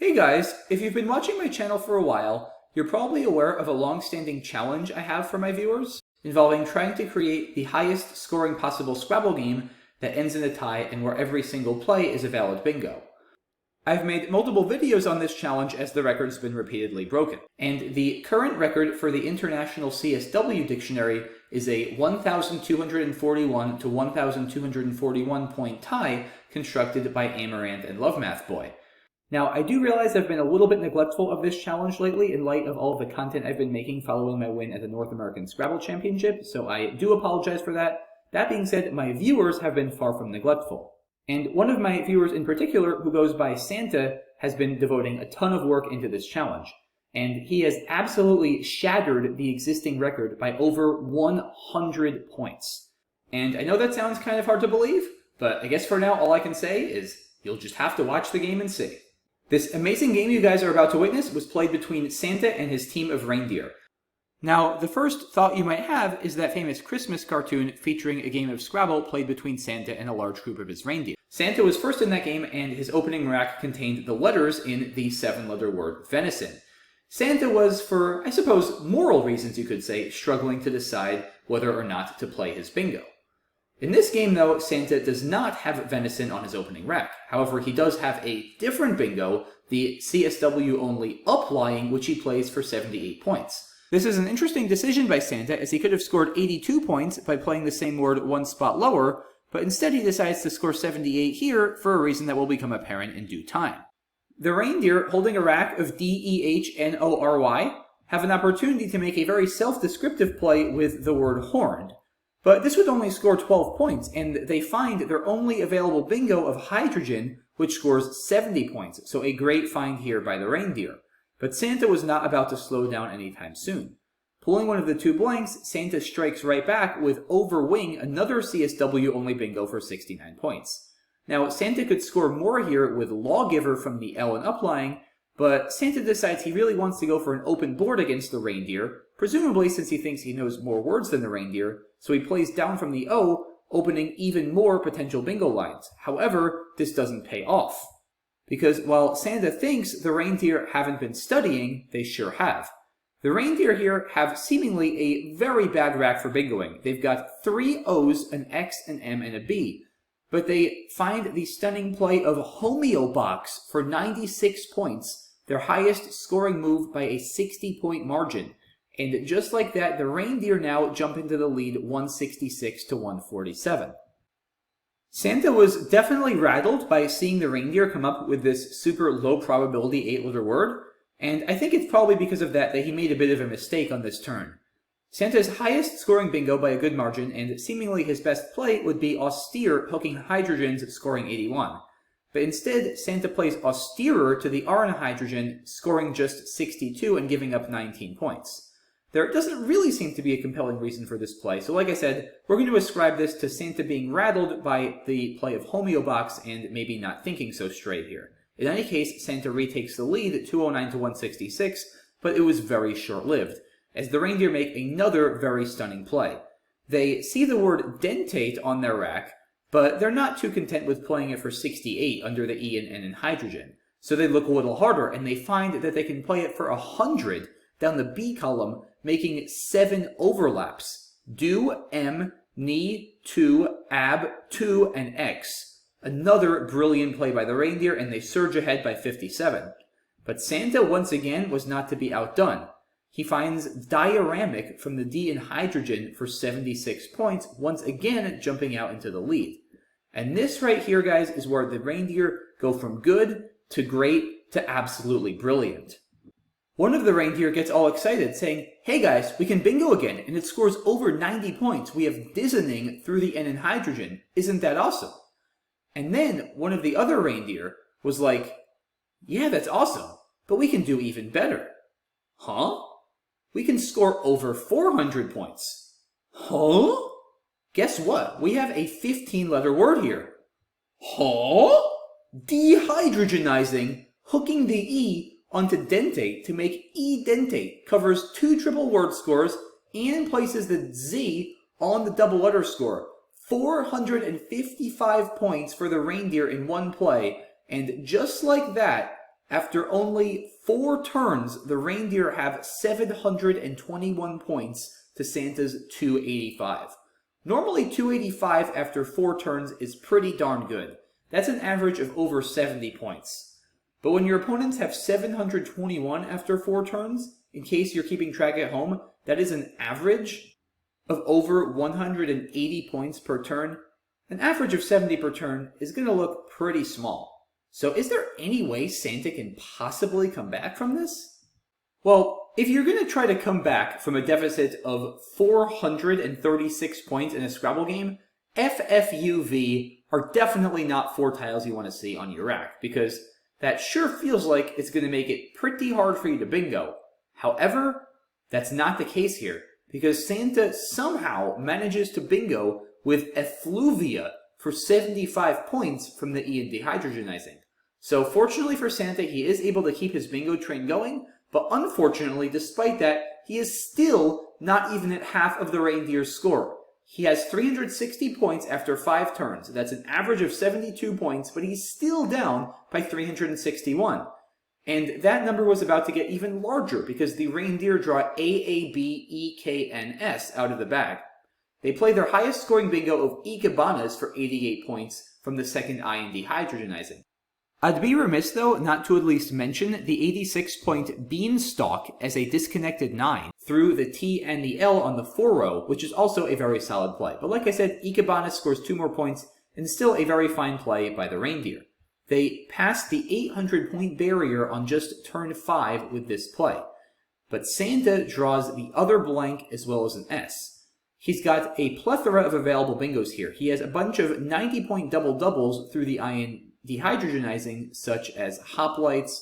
Hey guys, if you've been watching my channel for a while, you're probably aware of a long-standing challenge I have for my viewers, involving trying to create the highest scoring possible Scrabble game that ends in a tie and where every single play is a valid bingo. I've made multiple videos on this challenge as the record's been repeatedly broken, and the current record for the International CSW Dictionary is a 1,241 to 1,241 point tie constructed by Amaranth and Love Math Boy. Now, I do realize I've been a little bit neglectful of this challenge lately in light of all of the content I've been making following my win at the North American Scrabble Championship, so I do apologize for that. That being said, my viewers have been far from neglectful. And one of my viewers in particular, who goes by Santa, has been devoting a ton of work into this challenge. And he has absolutely shattered the existing record by over 100 points. And I know that sounds kind of hard to believe, but I guess for now all I can say is you'll just have to watch the game and see. This amazing game you guys are about to witness was played between Santa and his team of reindeer. Now, the first thought you might have is that famous Christmas cartoon featuring a game of Scrabble played between Santa and a large group of his reindeer. Santa was first in that game, and his opening rack contained the letters in the 7-letter word venison. Santa was, for, I suppose, moral reasons you could say, struggling to decide whether or not to play his bingo. In this game, though, Santa does not have venison on his opening rack. However, he does have a different bingo, the CSW-only uplying, which he plays for 78 points. This is an interesting decision by Santa, as he could have scored 82 points by playing the same word one spot lower, but instead he decides to score 78 here for a reason that will become apparent in due time. The reindeer, holding a rack of D-E-H-N-O-R-Y, have an opportunity to make a very self-descriptive play with the word horned. But this would only score 12 points, and they find their only available bingo of hydrogen, which scores 70 points, so a great find here by the reindeer. But Santa was not about to slow down anytime soon. Pulling one of the two blanks, Santa strikes right back with Overwing, another CSW-only bingo for 69 points. Now, Santa could score more here with Lawgiver from the L and uplying, but Santa decides he really wants to go for an open board against the reindeer, presumably since he thinks he knows more words than the reindeer, so he plays down from the O, opening even more potential bingo lines. However, this doesn't pay off. Because while Santa thinks the reindeer haven't been studying, they sure have. The reindeer here have seemingly a very bad rack for bingoing. They've got 3 O's, an X, an M, and a B. But they find the stunning play of Homeobox for 96 points, their highest scoring move by a 60-point margin. And just like that, the reindeer now jump into the lead 166 to 147. Santa was definitely rattled by seeing the reindeer come up with this super low probability 8-letter word, and I think it's probably because of that he made a bit of a mistake on this turn. Santa's highest scoring bingo by a good margin, and seemingly his best play, would be Austere hooking hydrogens scoring 81. But instead, Santa plays Austerer to the R in hydrogen, scoring just 62 and giving up 19 points. There doesn't really seem to be a compelling reason for this play, so like I said, we're going to ascribe this to Santa being rattled by the play of Homeobox and maybe not thinking so straight here. In any case, Santa retakes the lead 209 to 166, but it was very short-lived, as the reindeer make another very stunning play. They see the word dentate on their rack, but they're not too content with playing it for 68 under the E and N in hydrogen, so they look a little harder, and they find that they can play it for 100 down the B column, making 7 overlaps. Do, M, Ni, Tu, Ab, Tu, and X. Another brilliant play by the reindeer, and they surge ahead by 57. But Santa, once again, was not to be outdone. He finds Dioramic from the D in hydrogen for 76 points, once again jumping out into the lead. And this right here, guys, is where the reindeer go from good to great to absolutely brilliant. One of the reindeer gets all excited, saying, "Hey guys, we can bingo again, and it scores over 90 points. We have Dizzening through the N in hydrogen. Isn't that awesome?" And then one of the other reindeer was like, "Yeah, that's awesome, but we can do even better." "Huh? We can score over 400 points." "Huh? Guess what? We have a 15-letter word here." "Huh? Dehydrogenizing, hooking the E onto dentate to make E-dentate, covers 2 triple word scores and places the Z on the double letter score. 455 points for the reindeer in one play, and just like that, After only 4 turns, the reindeer have 721 points to Santa's 285. Normally 285 after 4 turns is pretty darn good. That's an average of over 70 points. But when your opponents have 721 after 4 turns, in case you're keeping track at home, that is an average of over 180 points per turn. An average of 70 per turn is going to look pretty small. So is there any way Santa can possibly come back from this? Well, if you're going to try to come back from a deficit of 436 points in a Scrabble game, FFUV are definitely not 4 tiles you want to see on your rack, because that sure feels like it's going to make it pretty hard for you to bingo. However, that's not the case here, because Santa somehow manages to bingo with effluvia for 75 points from the E in dehydrogenizing. So fortunately for Santa, he is able to keep his bingo train going, but unfortunately, despite that, he is still not even at half of the reindeer's score. He has 360 points after 5 turns. That's an average of 72 points, but he's still down by 361. And that number was about to get even larger because the reindeer draw AABEKNS out of the bag. They play their highest scoring bingo of Ikebanas for 88 points from the second I in dehydrogenizing. I'd be remiss, though, not to at least mention the 86-point Beanstalk as a disconnected 9 through the T and the L on the 4 row, which is also a very solid play. But like I said, Ikebanas scores 2 more points, and still a very fine play by the reindeer. They passed the 800-point barrier on just turn 5 with this play. But Santa draws the other blank as well as an S. He's got a plethora of available bingos here. He has a bunch of 90-point double-doubles through the I in dehydrogenizing, such as Hoplites,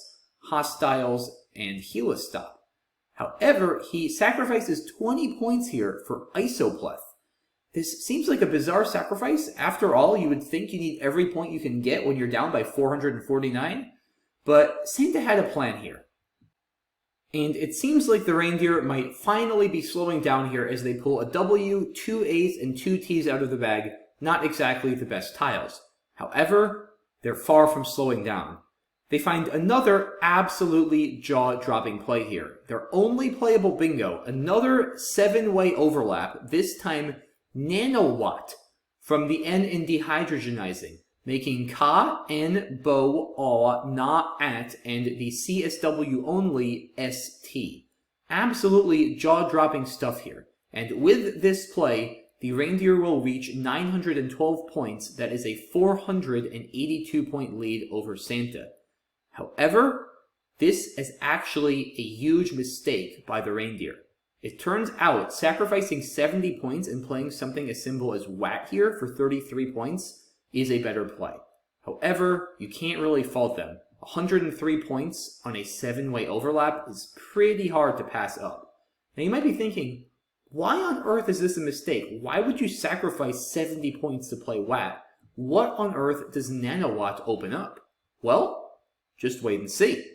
Hostiles, and Helistop. However, he sacrifices 20 points here for Isopleth. This seems like a bizarre sacrifice. After all, you would think you need every point you can get when you're down by 449, but Santa had a plan here. And it seems like the reindeer might finally be slowing down here as they pull a W, 2 A's, and 2 T's out of the bag. Not exactly the best tiles. However, they're far from slowing down. They find another absolutely jaw-dropping play here. Their only playable bingo, another 7-way overlap, this time nanowatt from the N in dehydrogenizing, making ka, n, bo, aw, na, at, and the CSW only ST. Absolutely jaw-dropping stuff here. And with this play, the reindeer will reach 912 points. That is a 482-point lead over Santa. However, this is actually a huge mistake by the reindeer. It turns out sacrificing 70 points and playing something as simple as Watt here for 33 points is a better play. However, you can't really fault them. 103 points on a 7-way overlap is pretty hard to pass up. Now you might be thinking, why on earth is this a mistake? Why would you sacrifice 70 points to play Watt? What on earth does Nanowatt open up? Well, just wait and see.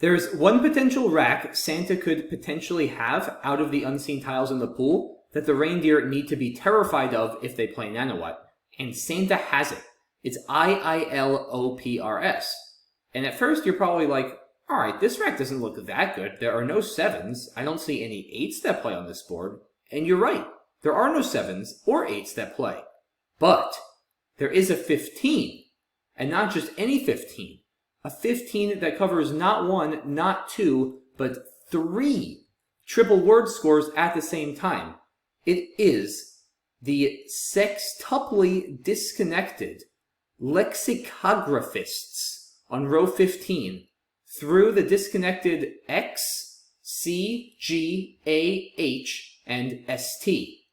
There's one potential rack Santa could potentially have out of the unseen tiles in the pool that the reindeer need to be terrified of if they play Nanowatt, and Santa has it. It's IILOPRS. And at first you're probably like, alright, this rack doesn't look that good. There are no 7s. I don't see any 8s that play on this board. And you're right. There are no 7s or 8s that play. But there is a 15. And not just any 15. A 15 that covers not 1, not 2, but 3 triple word scores at the same time. It is the sextuply disconnected lexicographists on row 15 through the disconnected X, C, G, A, H, and ST.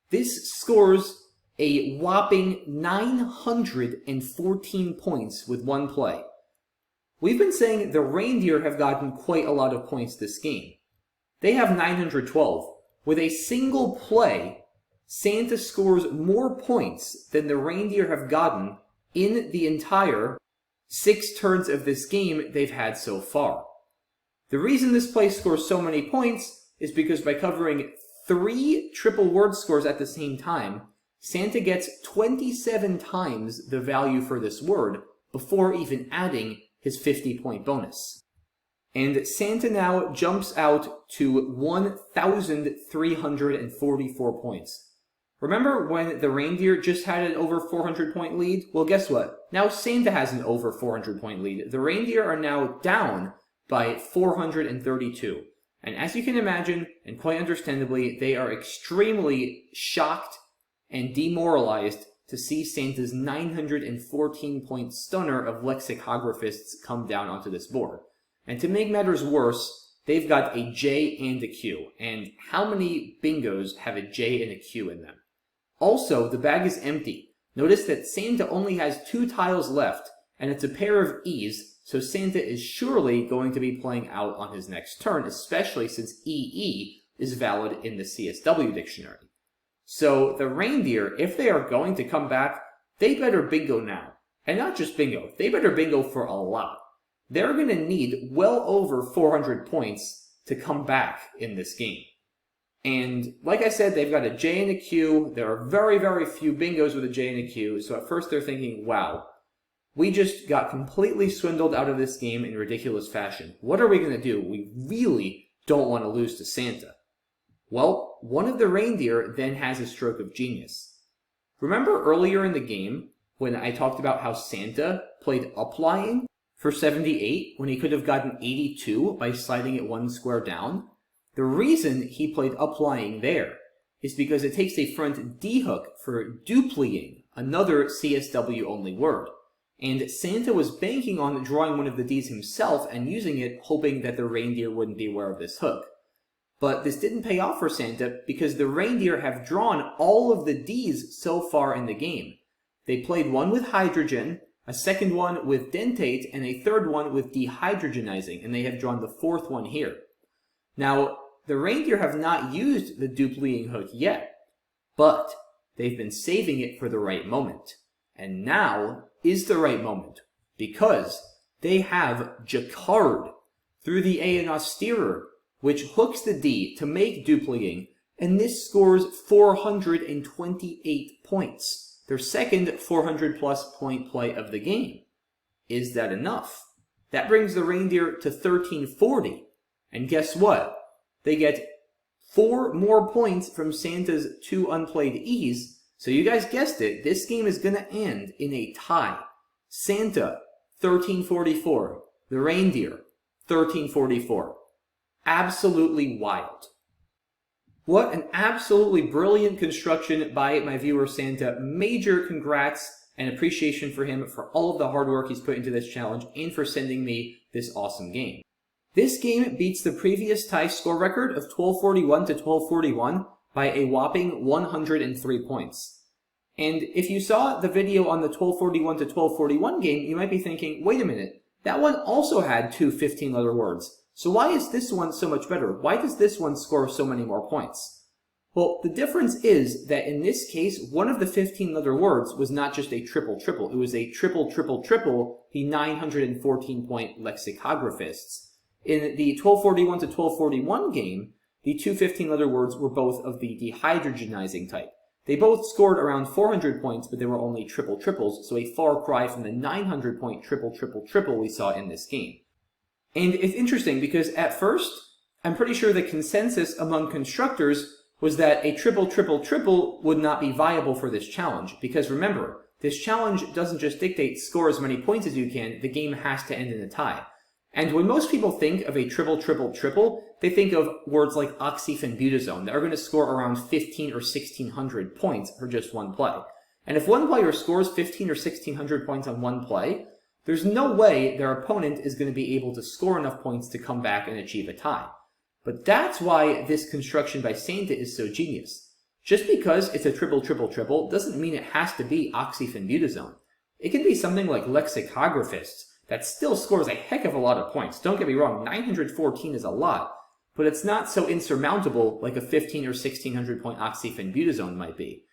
This scores a whopping 914 points with one play. We've been saying the reindeer have gotten quite a lot of points this game. They have 912. With a single play, Santa scores more points than the reindeer have gotten in the entire 6 turns of this game they've had so far. The reason this play scores so many points is because by covering 3 triple word scores at the same time, Santa gets 27 times the value for this word before even adding his his 50-point bonus. And Santa now jumps out to 1,344 points. Remember when the reindeer just had an over 400-point lead? Well, guess what? Now Santa has an over 400-point lead. The reindeer are now down by 432. And as you can imagine, and quite understandably, they are extremely shocked and demoralized to see Santa's 914-point stunner of lexicographists come down onto this board. And to make matters worse, they've got a J and a Q. And how many bingos have a J and a Q in them? Also, the bag is empty. Notice that Santa only has 2 tiles left, and it's a pair of E's, so Santa is surely going to be playing out on his next turn, especially since EE is valid in the CSW dictionary. So the reindeer, if they are going to come back, they better bingo now. And not just bingo, they better bingo for a lot. They're going to need well over 400 points to come back in this game. And like I said, they've got a J and a Q. There are very, very few bingos with a J and a Q. So at first they're thinking, wow, we just got completely swindled out of this game in ridiculous fashion. What are we going to do? We really don't want to lose to Santa. Well, one of the reindeer then has a stroke of genius. Remember earlier in the game when I talked about how Santa played uplying for 78 when he could have gotten 82 by sliding it 1 square down? The reason he played uplying there is because it takes a front D hook for duplying, another CSW-only word. And Santa was banking on drawing one of the Ds himself and using it, hoping that the reindeer wouldn't be aware of this hook. But this didn't pay off for Santa because the reindeer have drawn all of the Ds so far in the game. They played one with hydrogen, a second one with dentate, and a third one with dehydrogenizing, and they have drawn the 4th one here. Now, the reindeer have not used the duplying hook yet, but they've been saving it for the right moment. And now is the right moment, because they have Jacquard through the A and austerer, which hooks the D to make duplying, and this scores 428 points. Their second 400-plus point play of the game. Is that enough? That brings the reindeer to 1340. And guess what? They get 4 more points from Santa's 2 unplayed E's. So you guys guessed it, this game is going to end in a tie. Santa, 1344. The reindeer, 1344. Absolutely wild. What an absolutely brilliant construction by my viewer Santa. Major congrats and appreciation for him for all of the hard work he's put into this challenge and for sending me this awesome game. This game beats the previous tie score record of 1241 to 1241 by a whopping 103 points. And if you saw the video on the 1241 to 1241 game, you might be thinking, wait a minute, that one also had 2 15-letter words. So why is this one so much better? Why does this one score so many more points? Well, the difference is that in this case, one of the 15-letter words was not just a triple-triple. It was a triple-triple-triple, the 914-point lexicographists. In the 1241 to 1241 game, the 2 15-letter words were both of the dehydrogenizing type. They both scored around 400 points, but they were only triple-triples, so a far cry from the 900-point triple-triple-triple we saw in this game. And it's interesting because at first, I'm pretty sure the consensus among constructors was that a triple-triple-triple would not be viable for this challenge. Because remember, this challenge doesn't just dictate score as many points as you can, the game has to end in a tie. And when most people think of a triple-triple-triple, they think of words like oxyphenbutazone that are going to score around 15 or 1600 points for just one play. And if one player scores 15 or 1600 points on one play, there's no way their opponent is going to be able to score enough points to come back and achieve a tie. But that's why this construction by Santa is so genius. Just because it's a triple-triple-triple doesn't mean it has to be oxyphenbutazone. It can be something like lexicographists that still scores a heck of a lot of points. Don't get me wrong, 914 is a lot, but it's not so insurmountable like a 15 or 1600 point oxyphenbutazone might be.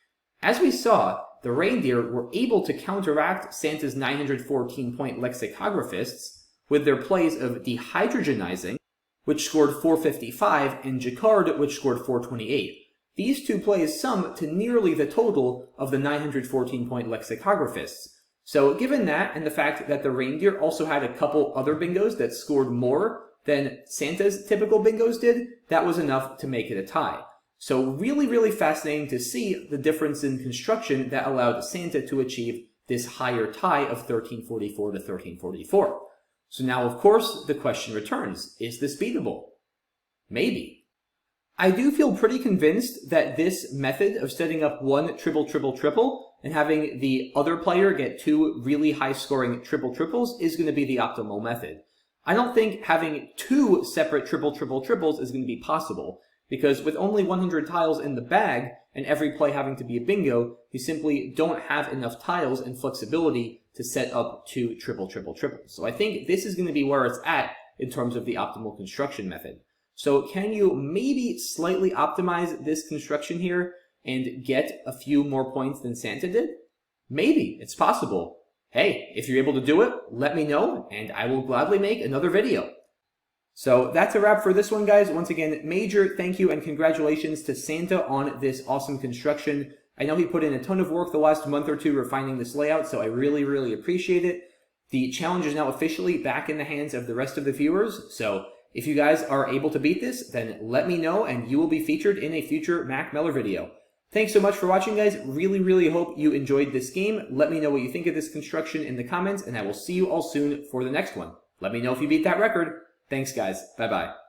As we saw, the reindeer were able to counteract Santa's 914-point lexicographists with their plays of dehydrogenizing, which scored 455, and Jacquard, which scored 428. These two plays sum to nearly the total of the 914-point lexicographists. So given that, and the fact that the reindeer also had a couple other bingos that scored more than Santa's typical bingos did, that was enough to make it a tie. So really, really fascinating to see the difference in construction that allowed Santa to achieve this higher tie of 1344 to 1344. So now, of course, the question returns, is this beatable? Maybe. I do feel pretty convinced that this method of setting up one triple, triple, triple and having the other player get two really high-scoring triple, triples is going to be the optimal method. I don't think having two separate triple, triple, triples is going to be possible, because with only 100 tiles in the bag and every play having to be a bingo, you simply don't have enough tiles and flexibility to set up two triple, triple, triples. So I think this is going to be where it's at in terms of the optimal construction method. So can you maybe slightly optimize this construction here and get a few more points than Santa did? Maybe, it's possible. Hey, if you're able to do it, let me know, and I will gladly make another video. So that's a wrap for this one, guys. Once again, major thank you and congratulations to Santa on this awesome construction. I know he put in a ton of work the last month or two refining this layout, so I really, really appreciate it. The challenge is now officially back in the hands of the rest of the viewers, so if you guys are able to beat this, then let me know and you will be featured in a future Mac Meller video. Thanks so much for watching, guys. Really, really hope you enjoyed this game. Let me know what you think of this construction in the comments, and I will see you all soon for the next one. Let me know if you beat that record. Thanks, guys. Bye-bye.